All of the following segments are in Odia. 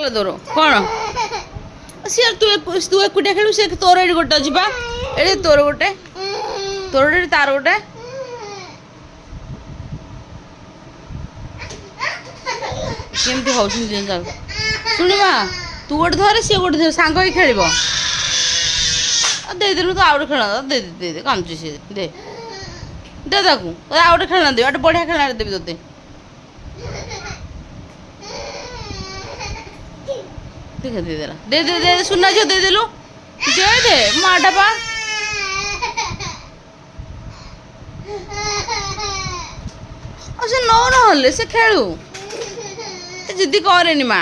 ଗଲା ତୋର କ'ଣ ସିଏ ତୁ ଏକୁଟିଆ ଖେଳିବୁ ସେ ତୋର ଏଠି ଗୋଟେ ଅଛି ବା ଏଠି ତୋର ଗୋଟେ ତାର ଗୋଟେ କେମିତି ହଉଛନ୍ତି ଶୁଣିବା ତୁ ଗୋଟେ ଧରେ ସିଏ ଗୋଟେ ଧରେ ସାଙ୍ଗ ହେଇ ଖେଳିବ ଦେଇଦେଲୁ ତ ଆଉ ଗୋଟେ ଖେଳନା ଦେ କାନ୍ଦୁଛି ସିଏ ଦେ ତାକୁ ଆଉ ଗୋଟେ ଖେଳନା ଦେବି ଗୋଟେ ବଢ଼ିଆ ଖେଳନା ଦେବି ତୋତେ ଦେଇଦେଲା ଦେ ସୁନା ଝିଅ ଦେଇଦେଲୁ ଦେ ମାଟା ପା ଆଉ ସେ ନହେଲେ ସେ ଖେଳୁ ଜିଦି କରେନି ମା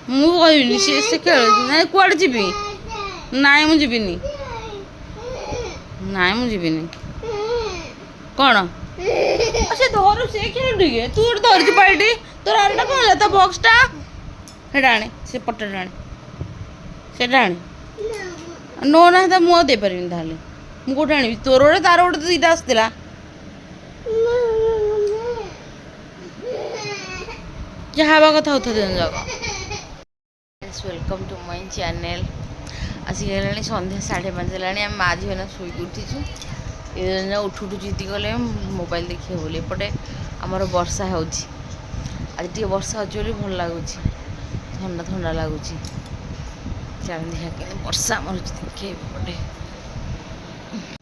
ମୁଁ କହିବିନି ସେ ଖେଳୁ ନାଇଁ କୁଆଡ଼େ ଯିବି ନାଇଁ ମୁଁ ଯିବିନି କ'ଣ ସେ ଧରୁ ସେ ଖେଳୁ ଟିକେ ତୁ ଗୋଟେ ଧରିଛୁ ପାଇଟି ତୋର ଆରଟା କ'ଣ ହେଲା ତା ବକ୍ସଟା ସେଇଟା ଆଣେ ସେ ପଟାଟା ଆଣେ ସେଇଟା ଆଣେ ନ ନାହିଁ ତା ମୁଁ ଆଉ ଦେଇପାରିବିନି ତାହେଲେ ମୁଁ କେଉଁଠି ଆଣିବି ତୋର ଗୋଟେ ତାର ଗୋଟେ ଦୁଇଟା ଆସିଥିଲା ଯାହା ହେବା କଥା ହଉଥା ଦିନ ଯାକ ୱେଲକମ୍ ଟୁ ମାଇ ଚ୍ୟାନେଲ୍ ଆସିକି ହେଲାଣି ସନ୍ଧ୍ୟା 5:30 ହେଲାଣି ଆମେ ମା ଝିଅ ନା ଶୋଇକି ଉଠିଛୁ ଏ ଉଠୁ ଜିଦି କଲେ ମୋବାଇଲ୍ ଦେଖିବେ ବୋଲି ଏପଟେ ଆମର ବର୍ଷା ହେଉଛି ଆଜି ଟିକେ ବର୍ଷା ହେଉଛି ବୋଲି ଭଲ ଲାଗୁଛି ଥଣ୍ଡା ଲାଗୁଛି ଚାଲି ଦେଖିବା ବର୍ଷା ଆମର ଦେଖେ ଏପଟେ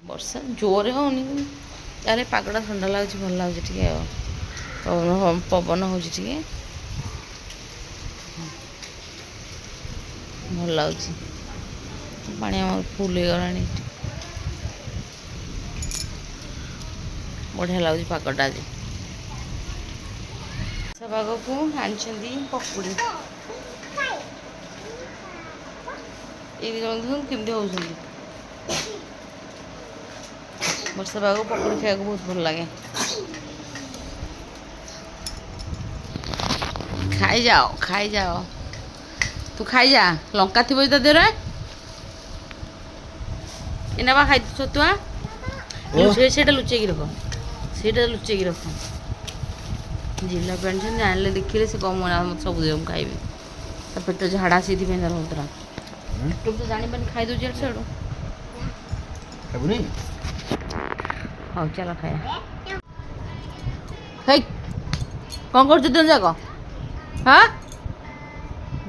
ବର୍ଷା ଜୋରରେ ହେଉନି ତାହେଲେ ପାଗଟା ଥଣ୍ଡା ଲାଗୁଛି ଭଲ ଲାଗୁଛି ଟିକେ ଆଉ ପବନ ହେଉଛି ଟିକେ ଭଲ ଲାଗୁଛି ପାଣି ଆମର ଫୁଲ୍ ହେଇଗଲାଣି ବଢ଼ିଆ ଲାଗୁଛି ପାଗଟା ଆଜି ବର୍ଷା ପାଗକୁ ଆଣିଛନ୍ତି ପକୁଡ଼ି ଏଇ ଜଣ କେମିତି ହେଉଛନ୍ତି ବର୍ଷା ପାଗକୁ ପକୁଡ଼ି ଖାଇବାକୁ ବହୁତ ଭଲ ଲାଗେ ଖାଇଯାଅ ତୁ ଖାଇଯା ଲଙ୍କା ଥିବ ତା ଦେହରେ ଏନା ବା ଖାଇ ଛତୁଆ ସେଇଟା ଲୁଚେଇକି ରଖ ଜିଲାପି ଆଣିଛନ୍ତି ଜାଣିଲେ ଦେଖିଲେ ସେ କମ ମତେ ସବୁ ଦିନ ମୁଁ ଖାଇବି ତା ପେଟ ଝାଡ଼ା ସେଇଥିପାଇଁ ତାର ହଉଥିଲା ତୁ ତ ଜାଣିପାରୁନି ଖାଇଦେଉଛି ଏଠି ସେଠୁ ହଉ ଚାଲ ଖାଇବା ହେଇ କ'ଣ କରୁଛୁ ଦିନ ଯାକ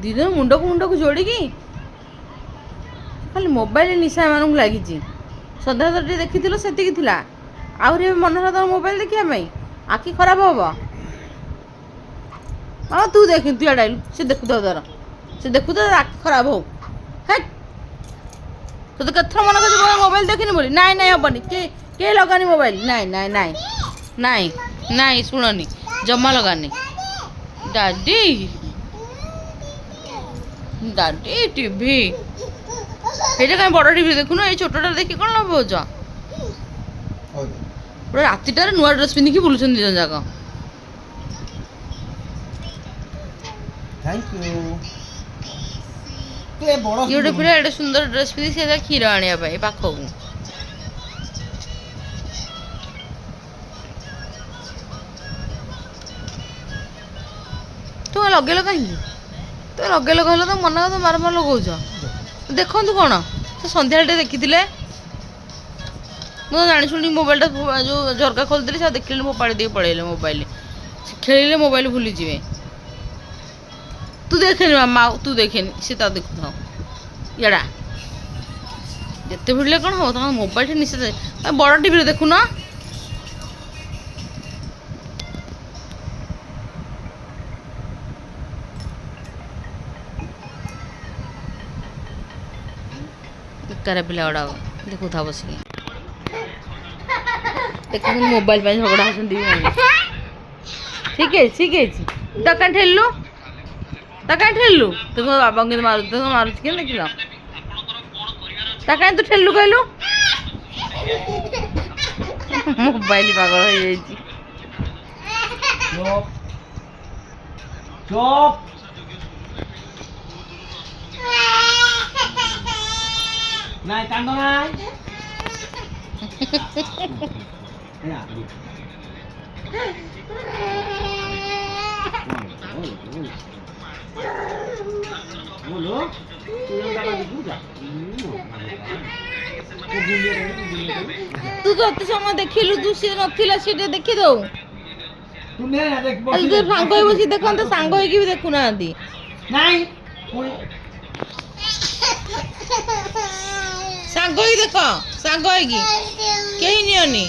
ଦିନ ମୁଣ୍ଡକୁ ଯୋଡ଼ିକି ଖାଲି ମୋବାଇଲ ନିଶା ଏମାନଙ୍କୁ ଲାଗିଛି ସଦାବେଳେ ଟିକେ ଦେଖିଥିଲ ସେତିକି ଥିଲା ଆହୁରି ଏବେ ମନେ ହେଲା ତମ ମୋବାଇଲ ଦେଖିବା ପାଇଁ ଆଖି ଖରାପ ହବ ହଁ ତୁ ଦେଖ ତୁ ଇଆଡ଼େ ଆଇଲୁ ସେ ଦେଖୁଥାଉ ତାର ଆଖି ଖରାପ ହଉ ହେ ତୋତେ କେତେଥର ମନେ କରୁଛି ମୋବାଇଲ ଦେଖିନି ବୋଲି ନାଇଁ ହବନି କେ ଲଗାନି ମୋବାଇଲ ନାଇଁ ଶୁଣନି ଜମା ଲଗାନି ଡାଡି ଟିଭି ସେଇଟା କାଇଁ ବଡ଼ ଟିଭି ଦେଖୁନ ଏଇ ଛୋଟଟା ଦେଖି କ'ଣ ଲାଭ ହଉଛ ପୁରା ରାତିଟାରେ ନୂଆ ଡ୍ରେସ୍ ପିନ୍ଧିକି ବୁଲୁଛନ୍ତି ଦିନ ଯାକ ଗୋଟେ ପିଲା ଏଡ଼େ ସୁନ୍ଦର ଡ୍ରେସ୍ ପିନ୍ଧି ସେ କ୍ଷୀର ଆଣିବା ପାଇଁ ପାଖକୁ ତୁ ଲଗେଇଲ କାହିଁକି କହିଲ ତ ମନେ କଥା ବାରମ୍ବାର ଲଗାଉଛ ଦେଖନ୍ତୁ କ'ଣ ସେ ସନ୍ଧ୍ୟାବେଳେ ଟିକେ ଦେଖିଥିଲେ ମୁଁ ତ ଜାଣି ଶୁଣି ମୋବାଇଲଟା ଯେଉଁ ଝରକା ଖୋଲିଦେଲି ସେ ଦେଖିଲେନି ଫୋପାଡ଼ି ଦେଇକି ପଳେଇଲେ ମୋବାଇଲ ସେ ଖେଳିଲେ ମୋବାଇଲ ଭୁଲିଯିବେ ତୁ ଦେଖେନି ମାମା ତୁ ଦେଖେନି ସେ ତା ଦେଖୁଥାଉ ଇଆଡ଼ା ଯେତେ ଭିଡ଼ିଲେ କ'ଣ ହବ ତାଙ୍କ ମୋବାଇଲଟା ନିଶ୍ଚିତ ବଡ଼ ଟିଭିରେ ଦେଖୁନ ବେକାର ପିଲା ଗୁଡ଼ାକ ଦେଖୁଥା ବସିକି ଦେଖୁଛନ୍ତି ମୋବାଇଲ ପାଇଁ ଝଗଡ଼ା ହେଉଛନ୍ତି ଠିକ୍ ଅଛି ତା କାହିଁ ଠେଲିଲୁ ତୁ ବାବାଙ୍କୁ କେମିତି ମାରୁଛି କେମିତି ଦେଖିଲ ତା କାହିଁ ତୁ ଠେଲିଲୁ କହିଲୁ ମୋବାଇଲ ପାଗଳ ହେଇଯାଇଛି ନାଇଁ କାନ୍ଦ ନାଇଁ ତୁ ତ ଏତେ ସମୟ ଦେଖିଲୁ ତୁ ସିଏ ନଥିଲା ସେଟା ଦେଖିଦଉ ତୁ ନେ ନା ଦେଖ ଆଜି ତୋ ସାଙ୍ଗ ହେଇ ବସି ଦେଖନ୍ତେ ସାଙ୍ଗ ହେଇକି ବି ଦେଖୁନାହାନ୍ତି ନାଇଁ ପୁଣି ସାଙ୍ଗ ହେଇକି ଦେଖ ସାଙ୍ଗ ହେଇକି କେହି ନିଅନି